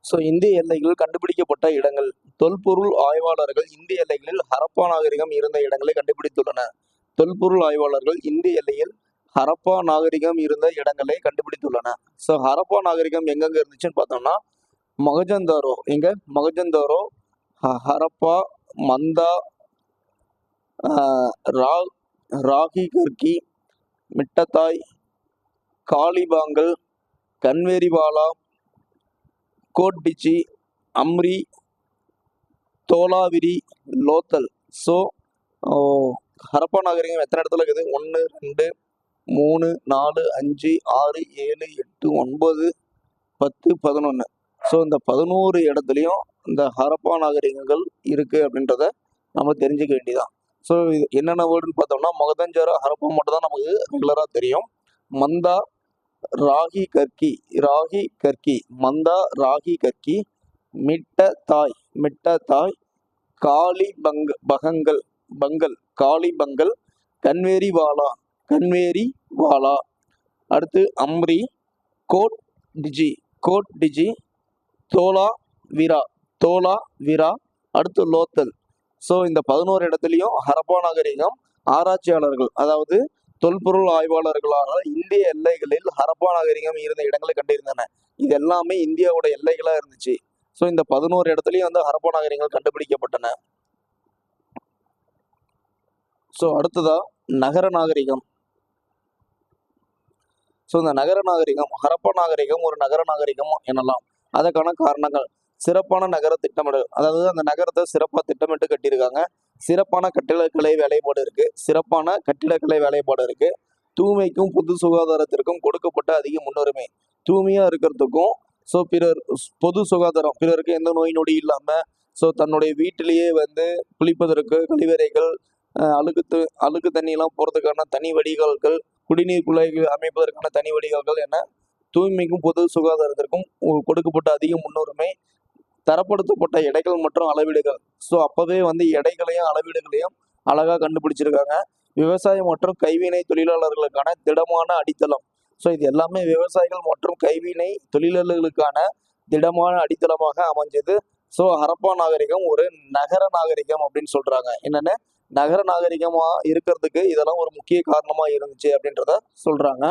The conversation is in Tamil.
ஸோ இந்திய எல்லைகளில் கண்டுபிடிக்கப்பட்ட இடங்கள். தொல்பொருள் ஆய்வாளர்கள் இந்திய எல்லைகளில் ஹரப்பா நாகரிகம் இருந்த இடங்களை கண்டுபிடித்துள்ளனர். தொல்பொருள் ஆய்வாளர்கள் இந்திய எல்லையில் ஹரப்பா நாகரிகம் இருந்த இடங்களை கண்டுபிடித்துள்ளனர். ஸோ ஹரப்பா நாகரிகம் எங்கெங்க இருந்துச்சுன்னு பார்த்தோம்னா மொஹஞ்சதாரோ, எங்க மொஹஞ்சதாரோ, ஹரப்பா, மந்தா, ராகி கர்கி, மிட்டத்தாய், காலிபாங்கல், கன்வேரிவாலா, கோட்டிச்சி, அம்ரி, தோலாவிரி, லோத்தல். ஸோ ஹரப்பா நாகரிகம் எத்தனை இடத்துல இருக்குது? 1, 2, 3, 4, 5, 6, 7, 8, 9, 10, 11. ஸோ இந்த 11 இடத்துலையும் இந்த ஹரப்பா நாகரிகங்கள் இருக்குது அப்படின்றத நம்ம தெரிஞ்சுக்க வேண்டியதான். ஸோ இது என்னென்ன வேர்டுன்னு பார்த்தோம்னா மொஹஞ்சதாரோ, ஹரப்பா மட்டும் தான் நமக்கு ரெகுலராக தெரியும். மந்தா, ராகி கர்கி, மந்தா, ராகி கர்கி, மிட்டத்தாய், காலிபங்கல், கன்வேரிவாலா, அடுத்து அம்ரி, கோட்டிஜி, தோலாவிரா, அடுத்து லோத்தல். ஸோ இந்த 11 இடத்துலையும் ஹரப்பா நாகரிகம் ஆராய்ச்சியாளர்கள், அதாவது தொல்பொருள் ஆய்வாளர்களான இந்திய எல்லைகளில் ஹரப்பா நாகரிகம் இருந்த இடங்களை கண்டிருந்தன. இது எல்லாமே இந்தியாவோட எல்லைகளா இருந்துச்சு. ஸோ இந்த 11 இடத்துலையும் வந்து ஹரப்பா நாகரிகங்கள் கண்டுபிடிக்கப்பட்டன. ஸோ அடுத்ததா நகர நாகரிகம். ஸோ இந்த நகர நாகரிகம், ஹரப்பா நாகரிகம் ஒரு நகர நாகரிகம் எனலாம். அதற்கான காரணங்கள்: சிறப்பான நகர திட்டமிடல், அதாவது அந்த நகரத்தை சிறப்பாக திட்டமிட்டு கட்டியிருக்காங்க. சிறப்பான கட்டிடக்கலை வேலைப்பாடு இருக்கு. தூய்மைக்கும் பொது சுகாதாரத்திற்கும் கொடுக்கப்பட்ட அதிக முன்னுரிமை. தூய்மையா இருக்கிறதுக்கும், ஸோ பொது சுகாதாரம், பிறருக்கு எந்த நோய் நொடி இல்லாம, ஸோ தன்னுடைய வீட்டிலேயே வந்து குளிப்பதற்கு கழிவறைகள், அழுக்கு தண்ணியெல்லாம் போறதுக்கான தனி வடிகால்கள், குடிநீர் குழாய்கள் அமைப்பதற்கான தனி வடிகால்கள் என தூய்மைக்கும் பொது சுகாதாரத்திற்கும் கொடுக்கப்பட்ட அதிக முன்னுரிமை. தரப்படுத்தப்பட்ட எடைகள் மற்றும் அளவீடுகள். ஸோ அப்பவே வந்து எடைகளையும் அளவீடுகளையும் அழகா கண்டுபிடிச்சிருக்காங்க. விவசாயம் மற்றும் கைவினை தொழிலாளர்களுக்கான திடமான அடித்தளம். ஸோ இது எல்லாமே விவசாயிகள் மற்றும் கைவினை தொழிலாளர்களுக்கான திடமான அடித்தளமாக அமைஞ்சது. ஸோ ஹரப்பா நாகரிகம் ஒரு நகர நாகரிகம் அப்படின்னு சொல்றாங்க. என்னென்ன நகர நாகரிகமா இருக்கிறதுக்கு இதெல்லாம் ஒரு முக்கிய காரணமா இருந்துச்சு அப்படின்றத சொல்றாங்க.